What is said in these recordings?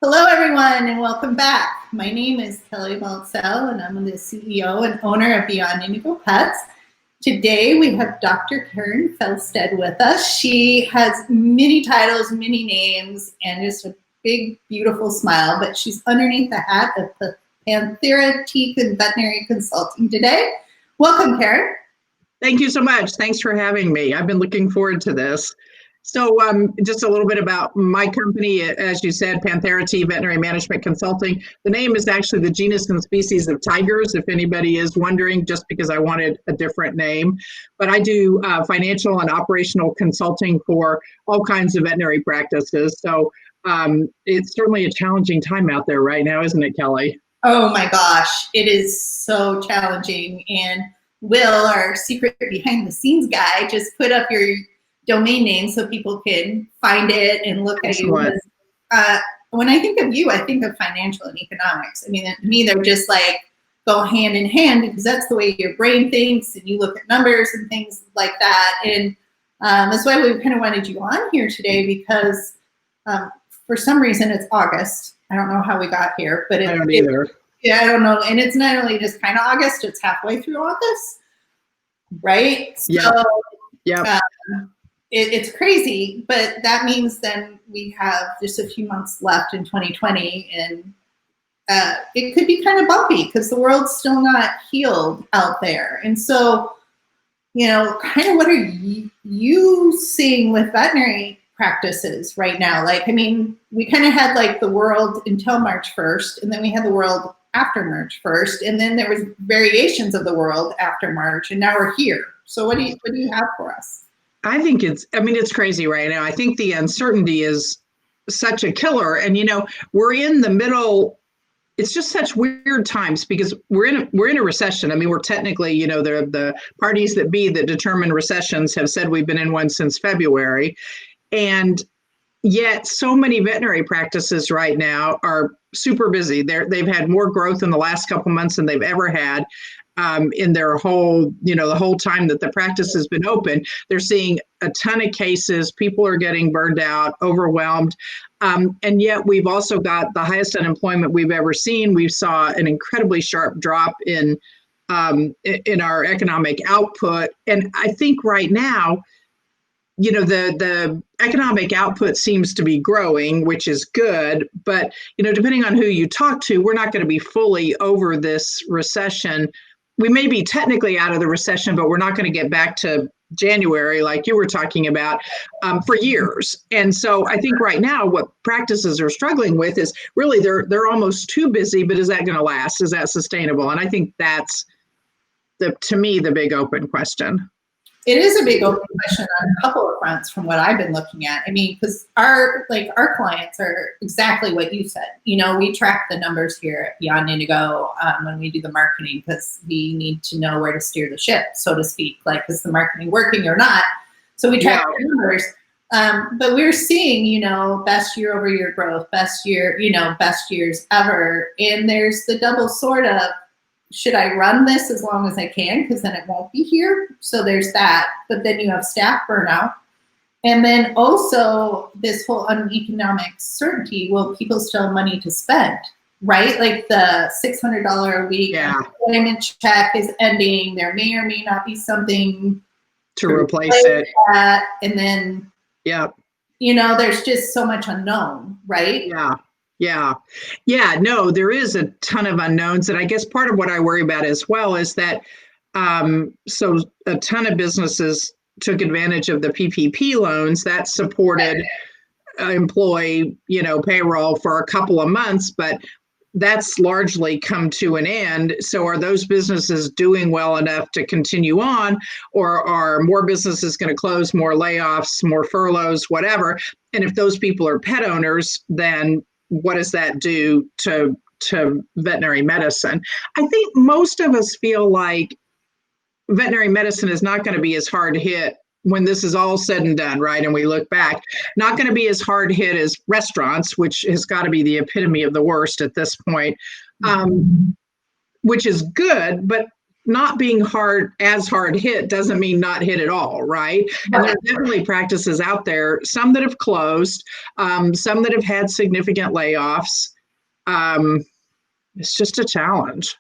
Hello, everyone, and welcome back. My name is Kelly Baltzell, and I'm the CEO and owner of Beyond Indigo Pets. Today, we have Dr. Karen Felsted with us. She has many titles, many names, and just a big, beautiful smile, but she's underneath the hat of the PantheraT and Veterinary Consulting today. Welcome, Karen. Thank you so much. Thanks for having me. I've been looking forward to this. So just a little bit about my company, as you said, PantheraT Veterinary Management Consulting. The name is actually the genus and species of tigers, if anybody is wondering, just because I wanted a different name. But I do financial and operational consulting for all kinds of veterinary practices. So it's certainly a challenging time out there right now, isn't it, Kelly? Oh my gosh, it is so challenging. And Will, our secret behind the scenes guy, just put up your domain name so people can find it and look at you. When I think of you, I think of financial and economics. I mean, to me, they're just like go hand in hand because that's the way your brain thinks and you look at numbers and things like that. And that's why we kind of wanted you on here today because for some reason it's August. I don't know how we got here, but I don't either. I don't know. And it's not only just kind of August, it's halfway through August, right? Yeah. So, yeah. It's crazy, but that means then we have just a few months left in 2020, and it could be kind of bumpy because the world's still not healed out there. And so, kind of what are you seeing with veterinary practices right now? Like, I mean, we kind of had like the world until March 1st, and then we had the world after March 1st, and then there was variations of the world after March, and now we're here. So what do you have for us? I think it's crazy right now. I think the uncertainty is such a killer. And, we're in the middle. It's just such weird times because we're in a recession. I mean, we're technically, the parties that determine recessions have said we've been in one since February. And yet so many veterinary practices right now are super busy. They've had more growth in the last couple months than they've ever had. In their whole, the whole time that the practice has been open. They're seeing a ton of cases. People are getting burned out, overwhelmed. And yet we've also got the highest unemployment we've ever seen. We saw an incredibly sharp drop in our economic output. And I think right now, the economic output seems to be growing, which is good. But, depending on who you talk to, we're not going to be fully over this recession. We may be technically out of the recession, but we're not going to get back to January, like you were talking about, for years. And so I think right now what practices are struggling with is really they're almost too busy, but is that going to last? Is that sustainable? And I think that's, to me, the big open question. It is a big open question on a couple of fronts from what I've been looking at. I mean, because our clients are exactly what you said. We track the numbers here at Beyond Indigo when we do the marketing because we need to know where to steer the ship, so to speak. Like, is the marketing working or not? So we track the numbers. But we're seeing, best year over year growth, best years ever. And there's the double sort of, should I run this as long as I can? Because then it won't be here. So there's that. But then you have staff burnout. And then also this whole uneconomic certainty. Will people still have money to spend? Right? Like the $600 a week employment check is ending. There may or may not be something to replace it. That. And then, there's just so much unknown, right? Yeah, no, there is a ton of unknowns. And I guess part of what I worry about as well is that so a ton of businesses took advantage of the PPP loans that supported employee, payroll for a couple of months, but that's largely come to an end. So are those businesses doing well enough to continue on, or are more businesses going to close, more layoffs, more furloughs, whatever? And if those people are pet owners, then what does that do to veterinary medicine? I think most of us feel like veterinary medicine is not going to be as hard hit when this is all said and done, right? And we look back, not going to be as hard hit as restaurants, which has got to be the epitome of the worst at this point, which is good. But not being as hard hit doesn't mean not hit at all, right? And there are definitely practices out there, some that have closed, some that have had significant layoffs. It's just a challenge.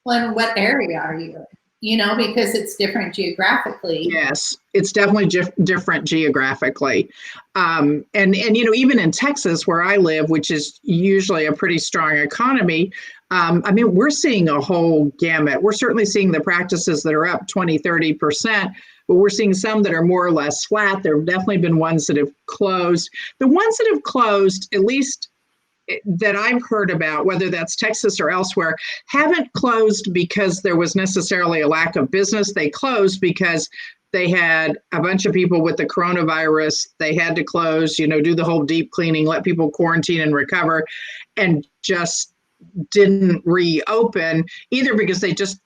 Well, in what area are you in? You know, because it's different geographically. Yes, it's definitely different geographically. And you know, even in Texas, where I live, which is usually a pretty strong economy, I mean, we're seeing a whole gamut. We're certainly seeing the practices that are up 20, 30%, but we're seeing some that are more or less flat. There have definitely been ones that have closed. The ones that have closed, at least that I've heard about, whether that's Texas or elsewhere, haven't closed because there was necessarily a lack of business. They closed because they had a bunch of people with the coronavirus. They had to close, you know, do the whole deep cleaning, let people quarantine and recover, and just didn't reopen, either because they just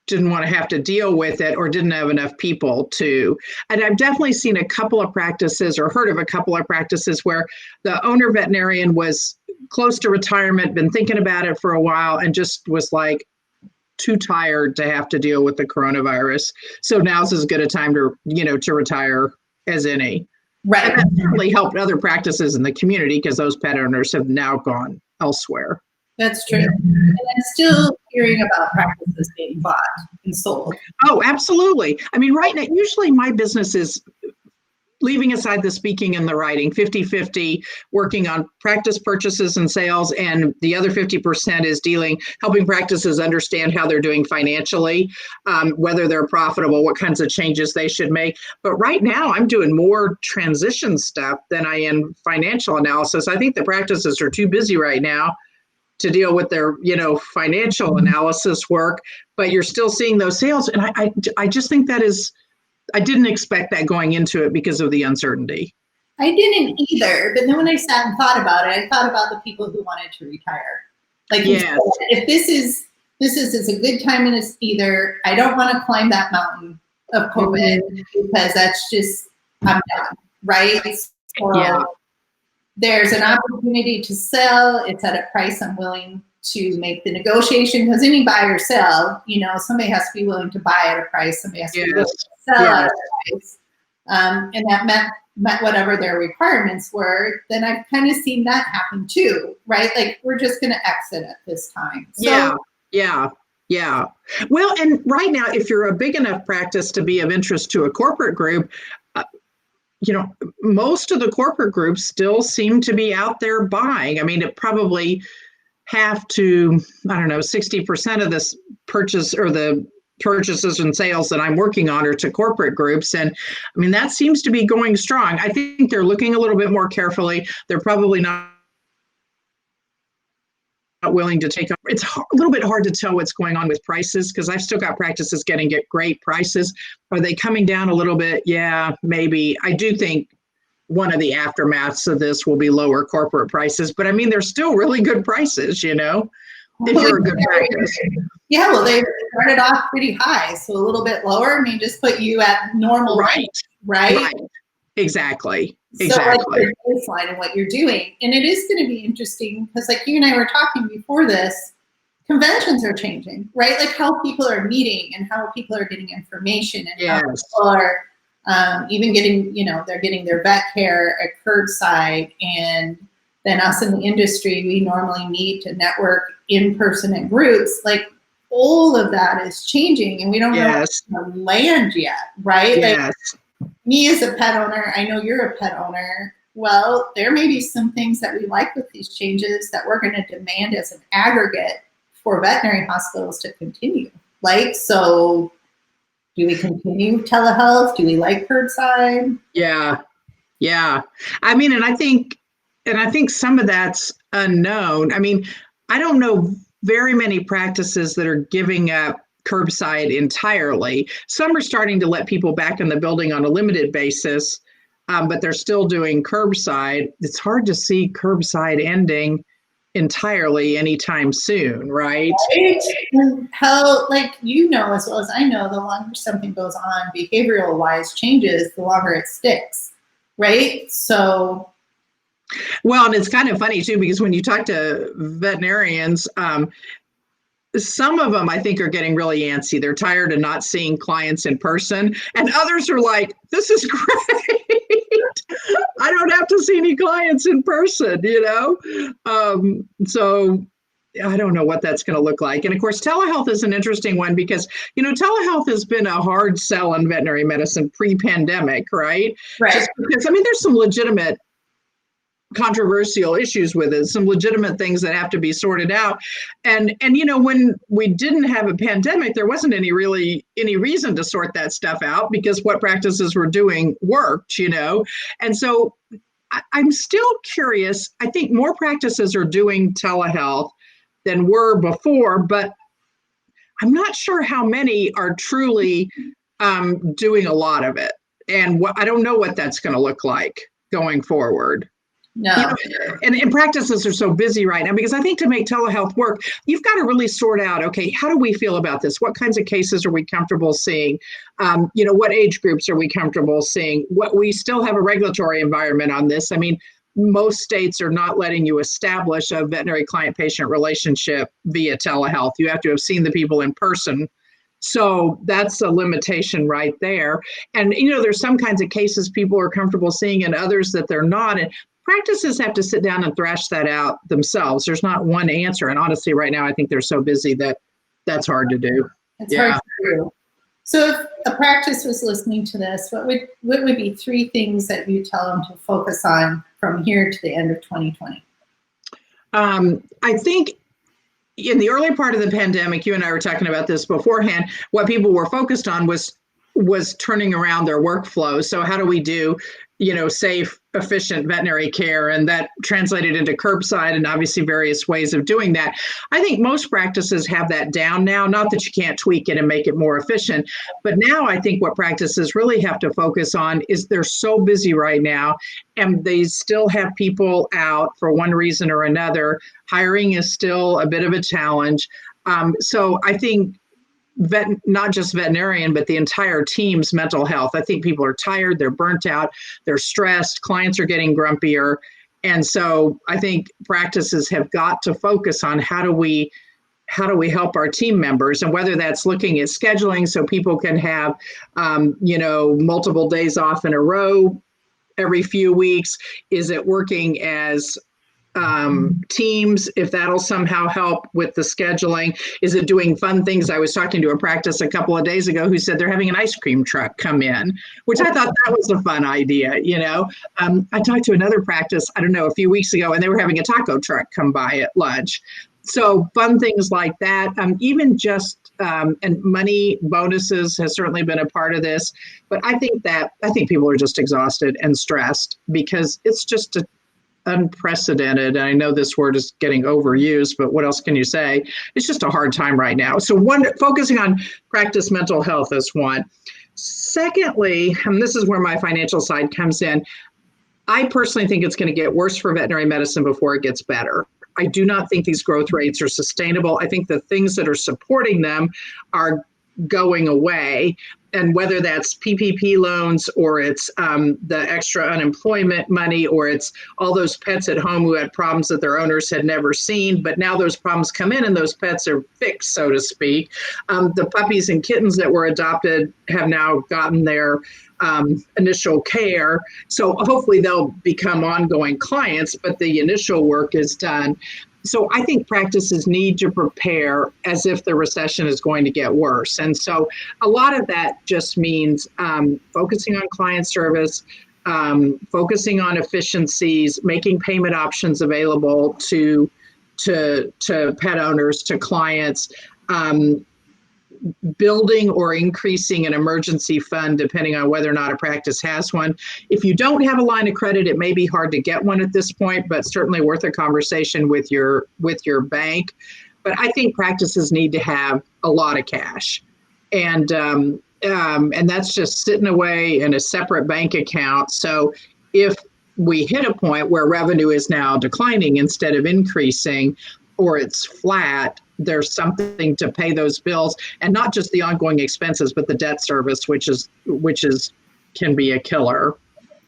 didn't want to have to deal with it or didn't have enough people to. And I've definitely seen a couple of practices or heard of a couple of practices where the owner veterinarian was close to retirement, been thinking about it for a while, and just was like too tired to have to deal with the coronavirus. So now's as good a time to, you know, to retire as any. Right. And that certainly helped other practices in the community because those pet owners have now gone elsewhere. That's true. And I'm still hearing about practices being bought and sold. Oh, absolutely. I mean, right now, usually my business is, leaving aside the speaking and the writing, 50-50, working on practice purchases and sales, and the other 50% is helping practices understand how they're doing financially, whether they're profitable, what kinds of changes they should make. But right now, I'm doing more transition stuff than I am financial analysis. I think the practices are too busy right now to deal with their, you know, financial analysis work, but you're still seeing those sales. And I just think that is, I didn't expect that going into it because of the uncertainty. I didn't either, but then when I sat and thought about it, I thought about the people who wanted to retire. Like, yes. If this is it's a good time, and it's either I don't want to climb that mountain of COVID because that's just, I'm done, right? So, yeah. There's an opportunity to sell. It's at a price I'm willing to make the negotiation, because any buy or sell, you know, somebody has to be willing to buy at a price, somebody has to be willing to sell at a price. And that met whatever their requirements were. Then I've kind of seen that happen too, right? Like, we're just going to exit at this time. So, yeah. Well, and right now, if you're a big enough practice to be of interest to a corporate group, you know, most of the corporate groups still seem to be out there buying. I mean, it probably have to, I don't know, 60% of this purchase or the purchases and sales that I'm working on are to corporate groups. And I mean, that seems to be going strong. I think they're looking a little bit more carefully. They're probably not willing to take up. It's a little bit hard to tell what's going on with prices, because I've still got practices getting great prices. Are they coming down a little bit? Yeah, maybe. I do think one of the aftermaths of this will be lower corporate prices, but I mean, they're still really good prices, you know, if you're a good practice. Yeah, well, they started off pretty high, so a little bit lower. I mean, just put you at normal, right? Exactly. So like your baseline and what you're doing. And it is going to be interesting because, like, you and I were talking before this, conventions are changing, right? Like how people are meeting and how people are getting information, and how people are even getting, you know, they're getting their vet care at curbside. And then us in the industry, we normally meet to network in person in groups. Like, all of that is changing, and we don't know where to land yet, right? Like, me as a pet owner, I know you're a pet owner. Well, there may be some things that we like with these changes that we're going to demand as an aggregate for veterinary hospitals to continue. Like, so do we continue telehealth? Do we like curbside? Yeah. I mean, and I think some of that's unknown. I mean, I don't know very many practices that are giving up curbside entirely. Some are starting to let people back in the building on a limited basis, but they're still doing curbside. It's hard to see curbside ending entirely anytime soon, right? And how, like, you know, as well as I know, the longer something goes on, behavioral wise changes, the longer it sticks, right? So, well, and it's kind of funny too, because when you talk to veterinarians, some of them I think are getting really antsy. They're tired of not seeing clients in person, and others are like, this is great. I don't have to see any clients in person, So I don't know what that's going to look like. And of course, telehealth is an interesting one because, telehealth has been a hard sell in veterinary medicine pre-pandemic, right? Right. Just because, there's some legitimate controversial issues with it, some legitimate things that have to be sorted out. And when we didn't have a pandemic, there wasn't any reason to sort that stuff out because what practices were doing worked, And so I'm still curious. I think more practices are doing telehealth than were before, but I'm not sure how many are truly doing a lot of it. And I don't know what that's going to look like going forward. No. And practices are so busy right now because I think to make telehealth work, you've got to really sort out, okay, how do we feel about this? What kinds of cases are we comfortable seeing? What age groups are we comfortable seeing? We still have a regulatory environment on this. Most states are not letting you establish a veterinary client-patient relationship via telehealth. You have to have seen the people in person. So that's a limitation right there. And, there's some kinds of cases people are comfortable seeing and others that they're not. And practices have to sit down and thrash that out themselves. There's not one answer. And honestly, right now, I think they're so busy that that's hard to do. It's hard to do. So if a practice was listening to this, what would be 3 things that you tell them to focus on from here to the end of 2020? I think in the early part of the pandemic, you and I were talking about this beforehand, what people were focused on was turning around their workflow. So how do we do, safe, efficient veterinary care? And that translated into curbside and obviously various ways of doing that. I think most practices have that down now, not that you can't tweak it and make it more efficient, but now I think what practices really have to focus on is they're so busy right now and they still have people out for one reason or another. Hiring is still a bit of a challenge. So I think not just veterinarian, but the entire team's mental health. I think people are tired, they're burnt out, they're stressed, clients are getting grumpier. And so I think practices have got to focus on how do we help our team members, and whether that's looking at scheduling so people can have, multiple days off in a row every few weeks. Is it working as teams, if that'll somehow help with the scheduling? Is it doing fun things? I was talking to a practice a couple of days ago who said they're having an ice cream truck come in, which I thought that was a fun idea. I talked to another practice, I don't know, a few weeks ago, and they were having a taco truck come by at lunch. So fun things like that, even just, and money bonuses has certainly been a part of this. But I think people are just exhausted and stressed because it's just unprecedented. And I know this word is getting overused, but what else can you say? It's just a hard time right now. So focusing on practice mental health is one. Secondly, and this is where my financial side comes in, I personally think it's going to get worse for veterinary medicine before it gets better. I do not think these growth rates are sustainable. I think the things that are supporting them are going away. And whether that's PPP loans or it's the extra unemployment money or it's all those pets at home who had problems that their owners had never seen, but now those problems come in and those pets are fixed, so to speak. The puppies and kittens that were adopted have now gotten their initial care. So hopefully they'll become ongoing clients, but the initial work is done. So I think practices need to prepare as if the recession is going to get worse. And so a lot of that just means focusing on client service, focusing on efficiencies, making payment options available to pet owners, to clients, building or increasing an emergency fund, depending on whether or not a practice has one. If you don't have a line of credit, it may be hard to get one at this point, but certainly worth a conversation with your bank. But I think practices need to have a lot of cash. And that's just sitting away in a separate bank account. So if we hit a point where revenue is now declining instead of increasing, or it's flat, there's something to pay those bills, and not just the ongoing expenses, but the debt service, which can be a killer.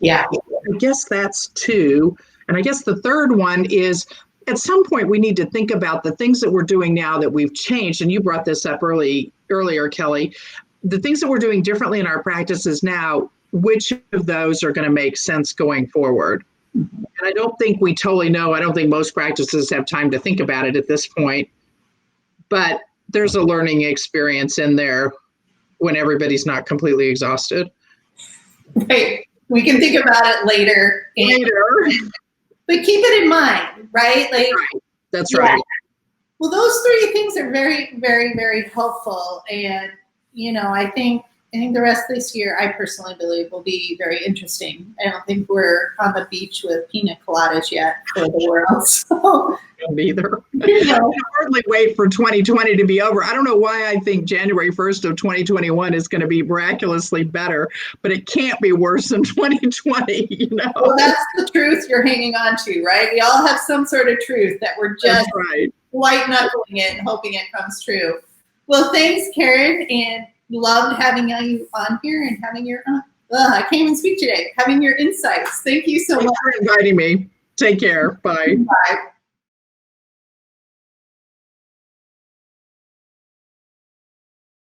Yeah. I guess that's two. And I guess the third one is at some point we need to think about the things that we're doing now that we've changed. And you brought this up earlier, Kelly, the things that we're doing differently in our practices now, which of those are going to make sense going forward? And I don't think we totally know. I don't think most practices have time to think about it at this point, but there's a learning experience in there when everybody's not completely exhausted. Right. We can think about it later. But keep it in mind, right? Like, right. That's right. Well, those three things are very, very, very helpful. And, I think the rest of this year, I personally believe, will be very interesting. I don't think we're on the beach with pina coladas yet for the world. So, neither. I can hardly wait for 2020 to be over. I don't know why I think January 1st of 2021 is going to be miraculously better, but it can't be worse than 2020, Well, that's the truth you're hanging on to, right? We all have some sort of truth that we're just white knuckling it and hoping it comes true. Well, thanks, Karen, and loved having you on here and having your, I can't even speak today, having your insights. Thank you so much for inviting me. Take care. Bye. Bye.